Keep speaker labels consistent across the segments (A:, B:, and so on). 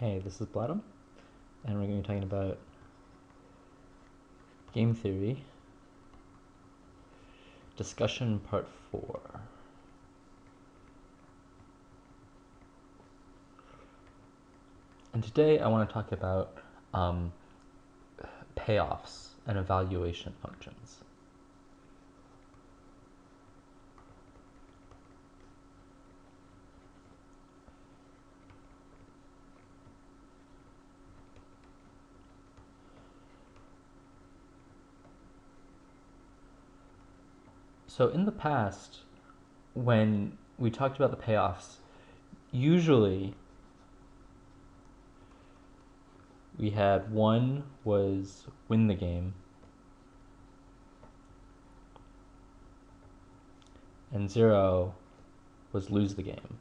A: Hey, this is Blattam, and we're going to be talking about game theory, discussion part 4. And today I want to talk about payoffs and evaluation functions. So in the past, when we talked about the payoffs, usually we had 1 was win the game, and 0 was lose the game.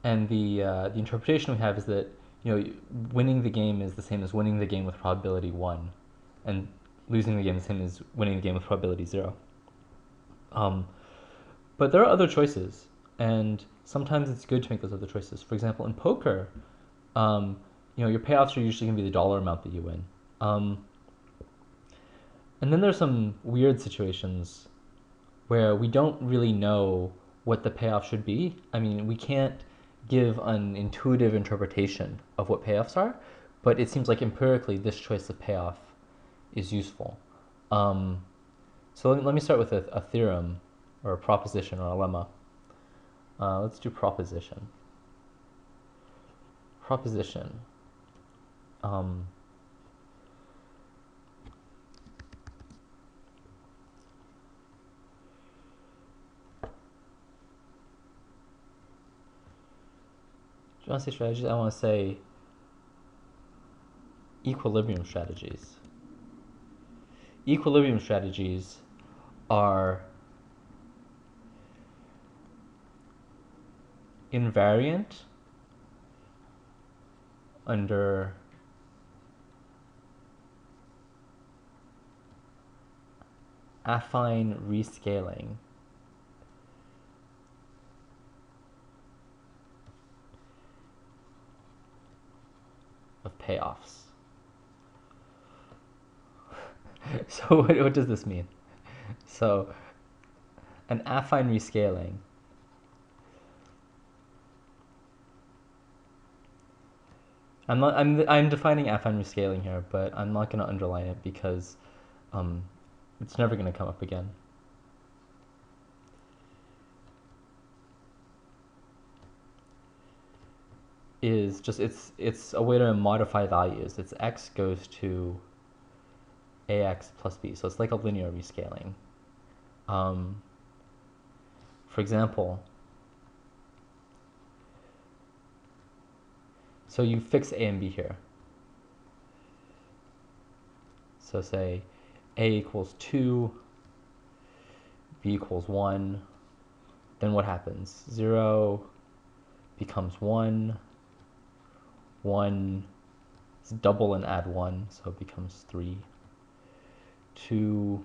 A: And the interpretation we have is that winning the game is the same as winning the game with probability 1, and losing the game is the same as winning the game with probability 0. But there are other choices, and sometimes it's good to make those other choices. For example, in poker, your payoffs are usually going to be the dollar amount that you win. And then there's some weird situations where we don't really know what the payoff should be. I mean, we can't give an intuitive interpretation of what payoffs are, but it seems like empirically this choice of payoff is useful. So let me start with a theorem or a proposition or a lemma. Let's do proposition. Proposition. Do you want to say strategies? I want to say equilibrium strategies. Equilibrium strategies are invariant under affine rescaling of payoffs. So what does this mean? So an affine rescaling I'm defining affine rescaling here, but I'm not going to underline it because it's never going to come up again. Is just it's a way to modify values. It's x goes to ax plus b, so it's like a linear rescaling. For example, so you fix a and b here. So say a equals 2, b equals 1. Then what happens? 0 becomes 1. 1 is double and add 1, so it becomes 3. 2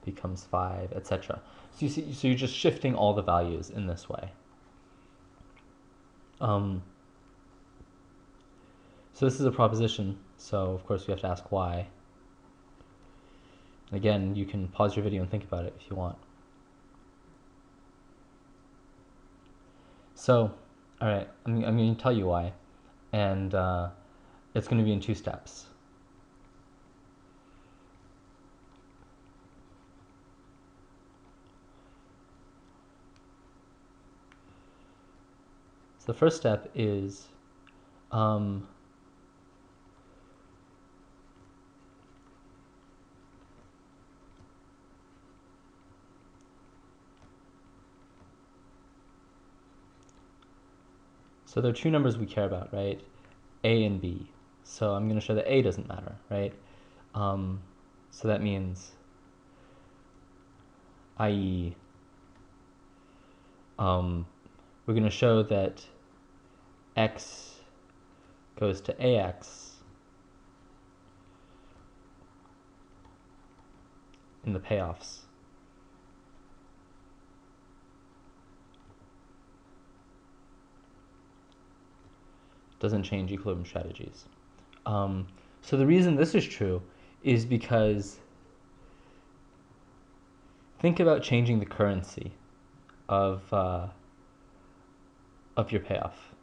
A: becomes 5, etc. So you see, so you're just shifting all the values in this way. So this is a proposition, so of course we have to ask why. Again, you can pause your video and think about it if you want. So, all right, I'm going to tell you why, and it's going to be in 2 steps. So the first step is so there are 2 numbers we care about, right? A and B. So I'm going to show that A doesn't matter, right? So that means, i.e., we're going to show that x goes to ax in the payoffs. doesn't change equilibrium strategies. So the reason this is true is because think about changing the currency of your payoff.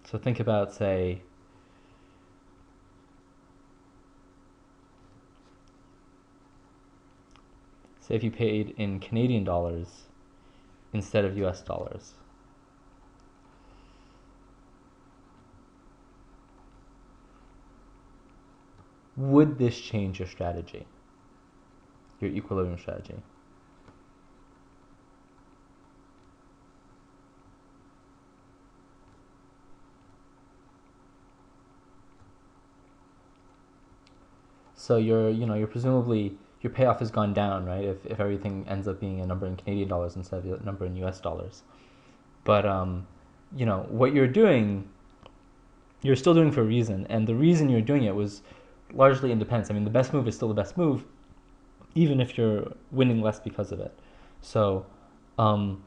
A: So think about, say if you paid in Canadian dollars instead of US dollars. Would this change your strategy, your equilibrium strategy? So you're presumably, your payoff has gone down, right? If everything ends up being a number in Canadian dollars instead of a number in US dollars. But what you're doing, you're still doing for a reason, and the reason you're doing it was largely independence. I mean, the best move is still the best move, even if you're winning less because of it. So, you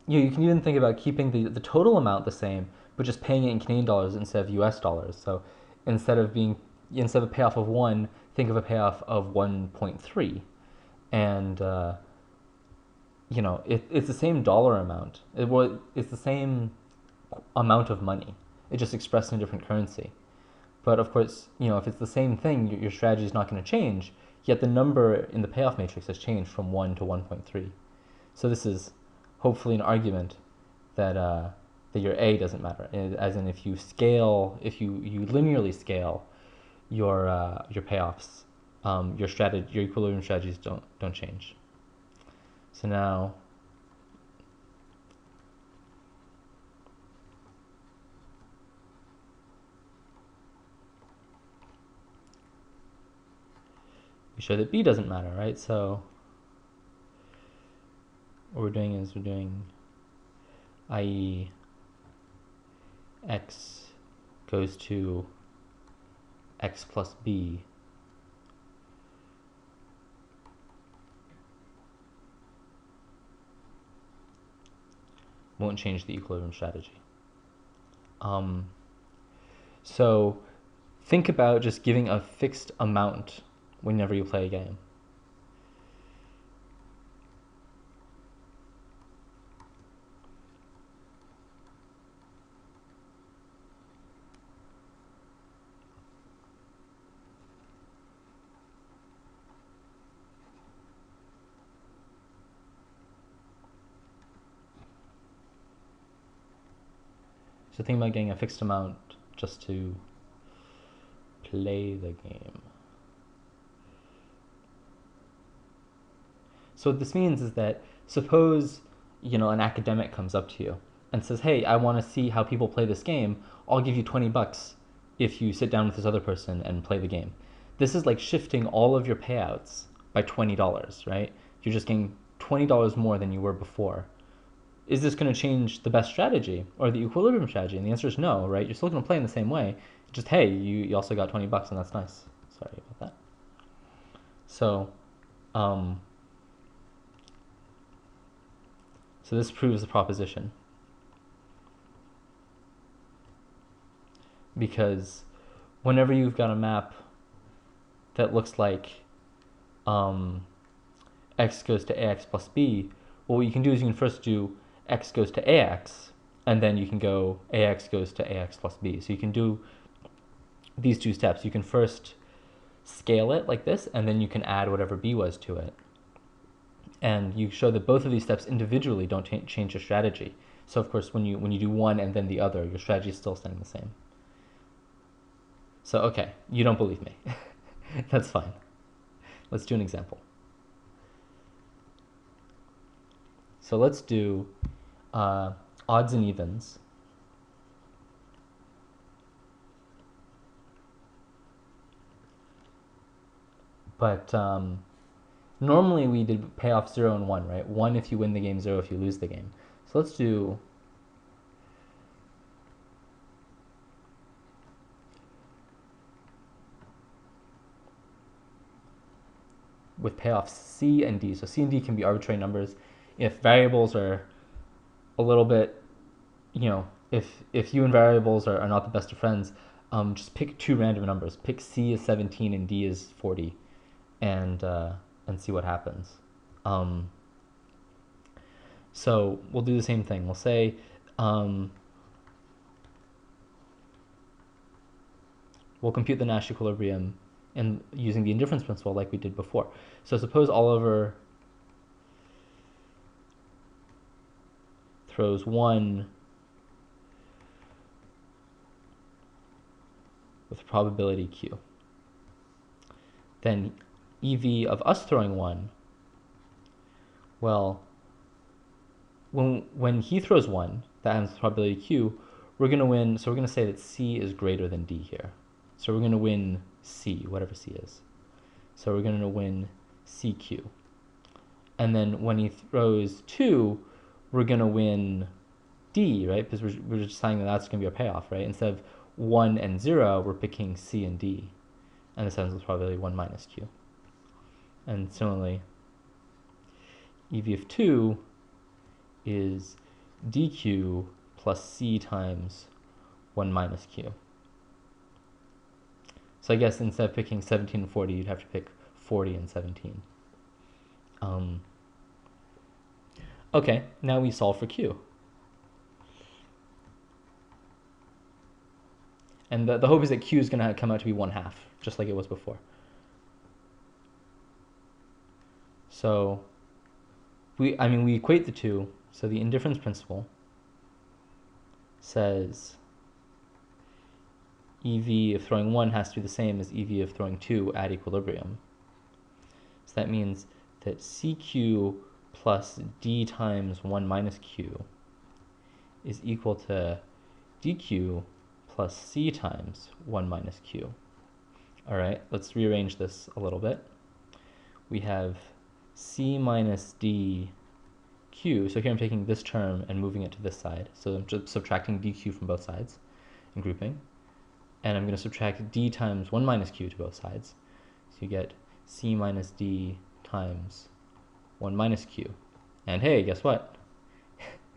A: can even think about keeping the total amount the same, but just paying it in Canadian dollars instead of US dollars. So instead of a payoff of 1, think of a payoff of 1.3. And, it's the same dollar amount. It's the same amount of money. It's just expressed in a different currency. But of course, if it's the same thing, your strategy is not going to change. Yet the number in the payoff matrix has changed from 1 to 1.3. So this is hopefully an argument that your A doesn't matter. As in, if you linearly scale your payoffs, your equilibrium strategies don't change. So now, we show that B doesn't matter, right? So what we're doing i.e. x goes to x plus b won't change the equilibrium strategy. So think about just giving a fixed amount whenever you play a game. So think about getting a fixed amount just to play the game. So what this means is that suppose an academic comes up to you and says, "Hey, I want to see how people play this game. I'll give you $20 if you sit down with this other person and play the game." This is like shifting all of your payouts by $20, right? You're just getting $20 more than you were before. Is this going to change the best strategy or the equilibrium strategy? And the answer is no, right? You're still going to play in the same way. Just, hey, you also got $20 and that's nice. Sorry about that. So, so this proves the proposition. Because whenever you've got a map that looks like x goes to ax plus b, well, what you can do is you can first do x goes to ax, and then you can go ax goes to ax plus b. So you can do these two steps. You can first scale it like this, and then you can add whatever b was to it. And you show that both of these steps individually don't change your strategy. So of course, when you do one and then the other, your strategy is still staying the same. So okay, you don't believe me. That's fine. Let's do an example. So let's do odds and evens. But normally we did payoff 0 and 1, right? 1 if you win the game, 0 if you lose the game. So let's do with payoffs C and D. So C and D can be arbitrary numbers. If variables are a little bit, if you and variables are not the best of friends, just pick two random numbers. Pick C is 17 and D is 40, and see what happens. So we'll do the same thing. We'll say we'll compute the Nash equilibrium and using the indifference principle like we did before. So suppose Oliver throws 1 with probability Q. Then EV of us throwing 1, well, when he throws 1, that happens with probability Q, we're going to win, so we're going to say that C is greater than D here. So we're going to win C, whatever C is. So we're going to win CQ. And then when he throws 2, we're going to win D, right? Because we're just saying that that's going to be our payoff, right? Instead of 1 and 0, we're picking C and D. And this ends with probability 1 minus Q. And similarly, EV of 2 is DQ plus C times 1 minus Q. So I guess instead of picking 17 and 40, you'd have to pick 40 and 17. Okay, now we solve for Q. And the hope is that Q is going to come out to be 1/2, just like it was before. So we equate the two. So the indifference principle says EV of throwing 1 has to be the same as EV of throwing 2 at equilibrium. So that means that CQ plus D times 1 minus Q is equal to DQ plus C times 1 minus Q. All right, let's rearrange this a little bit. We have C minus D Q. So here I'm taking this term and moving it to this side. So I'm just subtracting DQ from both sides and grouping. And I'm going to subtract D times 1 minus Q to both sides. So you get C minus D times 1 minus Q. And hey, guess what?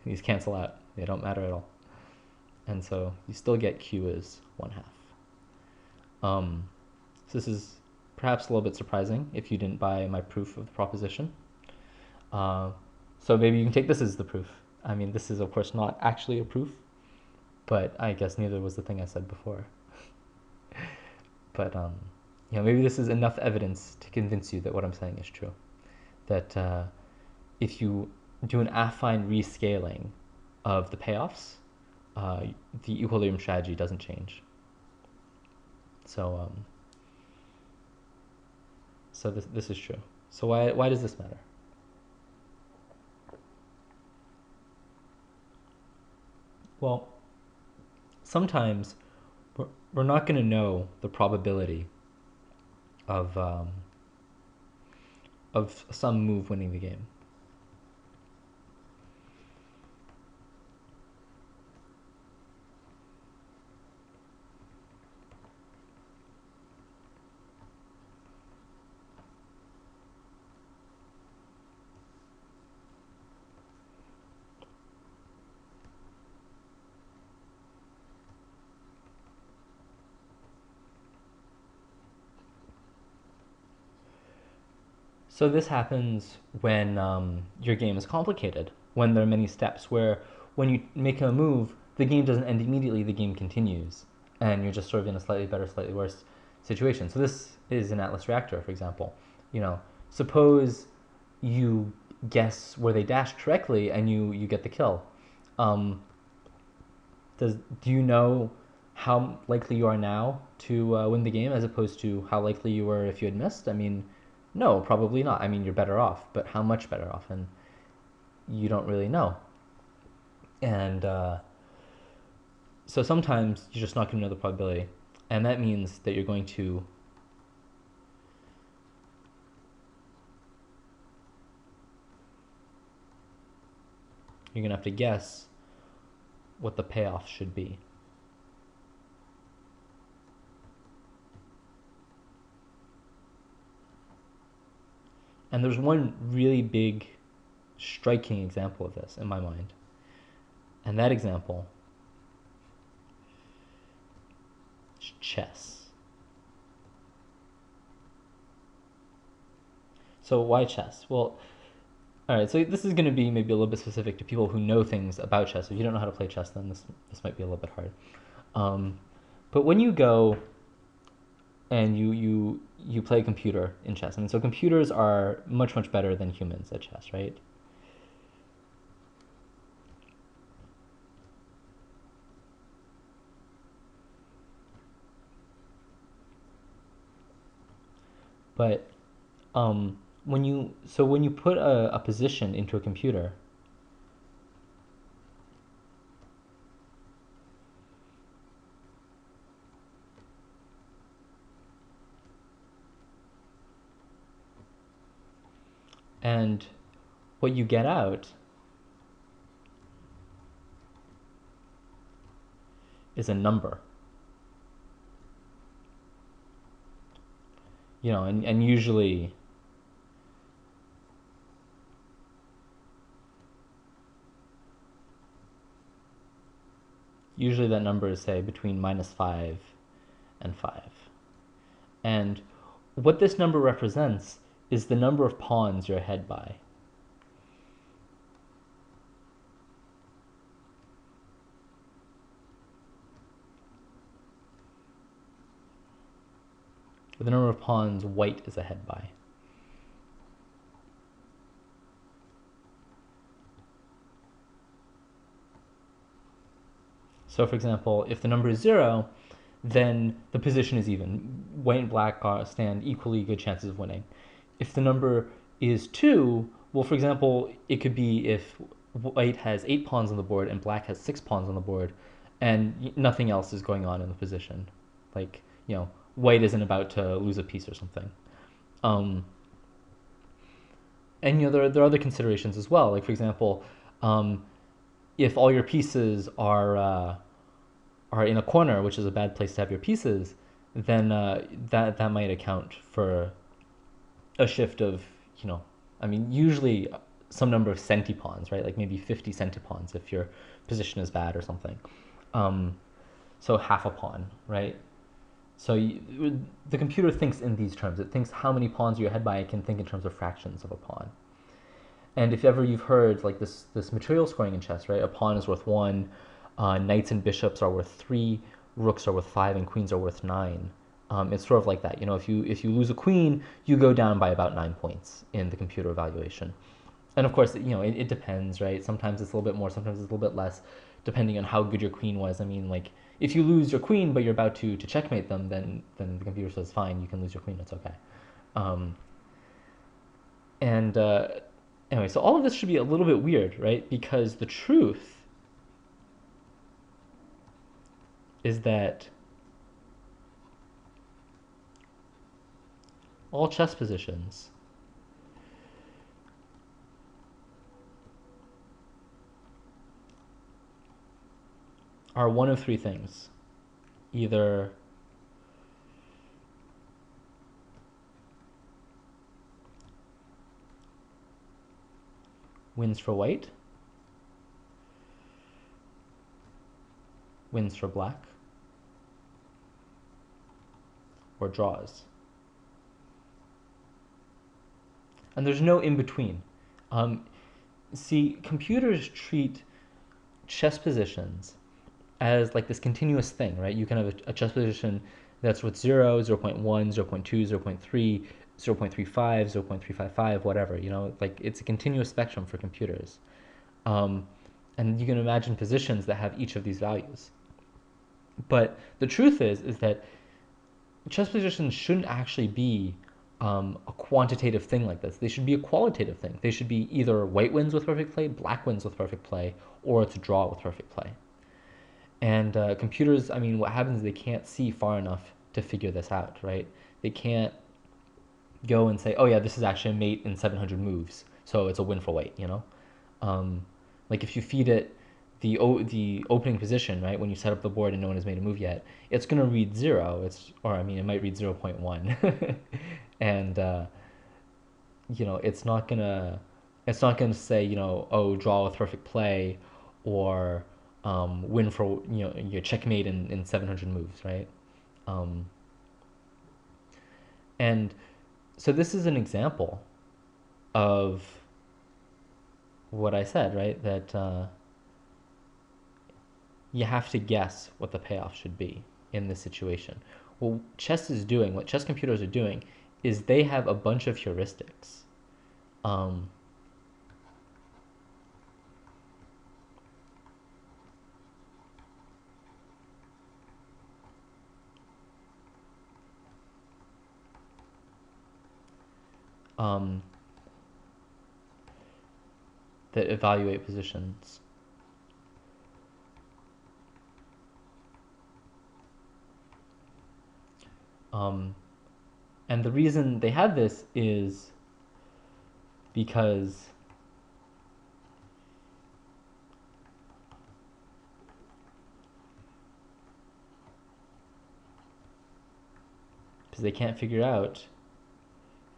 A: These cancel out. They don't matter at all. And so you still get Q is 1/2. So this is perhaps a little bit surprising if you didn't buy my proof of the proposition. So maybe you can take this as the proof. I mean, this is of course not actually a proof, but I guess neither was the thing I said before. But maybe this is enough evidence to convince you that what I'm saying is true. That if you do an affine rescaling of the payoffs, the equilibrium strategy doesn't change. So this is true. So why does this matter? Well, sometimes we're not going to know the probability of some move winning the game. So this happens when your game is complicated, when there are many steps where when you make a move, the game doesn't end immediately, the game continues, and you're just sort of in a slightly better, slightly worse situation. So this is an Atlas reactor, for example. Suppose you guess where they dashed correctly and you get the kill. Do you know how likely you are now to win the game as opposed to how likely you were if you had missed? I mean, no, probably not. I mean, you're better off, but how much better off? And you don't really know. And so sometimes you're just not going to know the probability. And that means that you're going to have to guess what the payoff should be. And there's one really big, striking example of this in my mind. And that example is chess. So why chess? Well, all right. So this is going to be maybe a little bit specific to people who know things about chess. If you don't know how to play chess, then this might be a little bit hard. Um, but when you go and you play computer in chess, I mean, so computers are much better than humans at chess, right? But when you put a position into a computer, and what you get out is a number, and usually that number is, say, between -5 and 5. And what this number represents is the number of pawns you're ahead by. The number of pawns white is ahead by. So for example, if the number is 0, then the position is even. White and black stand equally good chances of winning. If the number is 2, well, for example, it could be if white has 8 pawns on the board and black has 6 pawns on the board, and nothing else is going on in the position. Like, white isn't about to lose a piece or something. Um, and there are other considerations as well. Like, for example, um, if all your pieces are in a corner, which is a bad place to have your pieces, then that might account for a shift of, I mean, usually some number of centipawns, right? Like maybe 50 centipawns if your position is bad or something. Um, so half a pawn, right? So the computer thinks in these terms. It thinks how many pawns you're ahead by. It can think in terms of fractions of a pawn. And if ever you've heard like this material scoring in chess, right? A pawn is worth 1, knights and bishops are worth 3, rooks are worth 5, and queens are worth 9. It's sort of like that. If you lose a queen, you go down by about 9 points in the computer evaluation. And of course, it depends, right? Sometimes it's a little bit more, sometimes it's a little bit less, depending on how good your queen was. I mean, like if you lose your queen, but you're about to checkmate them, then the computer says, fine, you can lose your queen, it's okay. And anyway, so all of this should be a little bit weird, right? Because the truth is that all chess positions are one of three things. Either wins for white, wins for black, or draws. And there's no in between. See, computers treat chess positions as like this continuous thing, right? You can have a chess position that's with 0, 0.1, 0.2, 0.3, 0.35, 0.355, whatever, like it's a continuous spectrum for computers. And you can imagine positions that have each of these values. But the truth is that chess positions shouldn't actually be a quantitative thing like this. They should be a qualitative thing. They should be either white wins with perfect play, black wins with perfect play, or it's a draw with perfect play. And computers, I mean, what happens is they can't see far enough to figure this out, right? They can't go and say, oh yeah, this is actually a mate in 700 moves, so it's a win for white. Like if you feed it the opening position, right, when you set up the board and no one has made a move yet, it's gonna read 0. It might read 0.1, and it's not gonna say, oh, draw with perfect play, or win for your checkmate in 700 moves, right? Um, and so this is an example of what I said, right? That you have to guess what the payoff should be in this situation. Well, what chess computers are doing, is they have a bunch of heuristics. Um, um, that evaluate positions. Um, and the reason they have this is because they can't figure out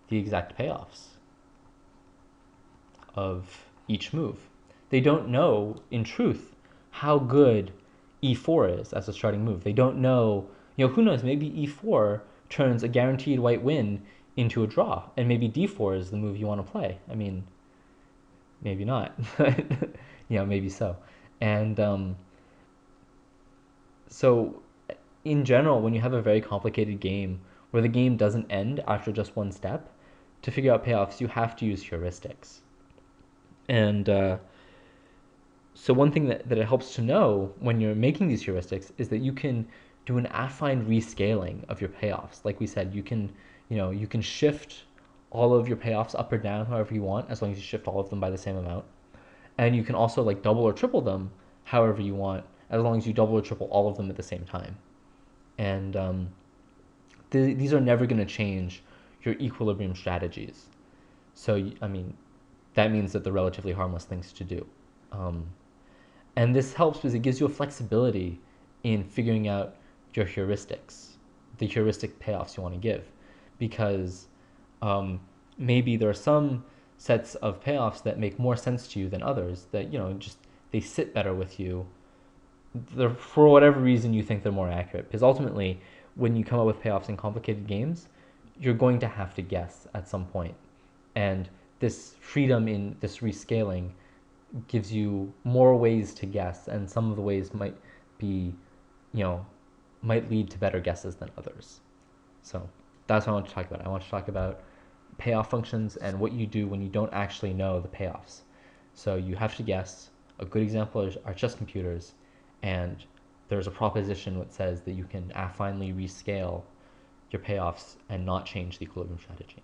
A: the exact payoffs of each move. They don't know, in truth, how good e4 is as a starting move. They don't know, who knows, maybe e4 turns a guaranteed white win into a draw, and maybe d4 is the move you want to play. I mean, maybe not, but maybe so. And so, in general, when you have a very complicated game where the game doesn't end after just one step, to figure out payoffs, you have to use heuristics. And so one thing that it helps to know when you're making these heuristics is that you can do an affine rescaling of your payoffs. Like we said, you can shift all of your payoffs up or down however you want, as long as you shift all of them by the same amount. And you can also like double or triple them however you want, as long as you double or triple all of them at the same time. And these are never going to change your equilibrium strategies. So, I mean, that means that they're relatively harmless things to do. Um, and this helps because it gives you a flexibility in figuring out your heuristics, the heuristic payoffs you want to give. Because maybe there are some sets of payoffs that make more sense to you than others that, just they sit better with you. For whatever reason, you think they're more accurate. Because ultimately, when you come up with payoffs in complicated games, you're going to have to guess at some point. And this freedom in this rescaling gives you more ways to guess, and some of the ways might be, might lead to better guesses than others. So that's what I want to talk about. I want to talk about payoff functions and what you do when you don't actually know the payoffs. So you have to guess. A good example are chess computers, and there's a proposition that says that you can affinely rescale your payoffs and not change the equilibrium strategy.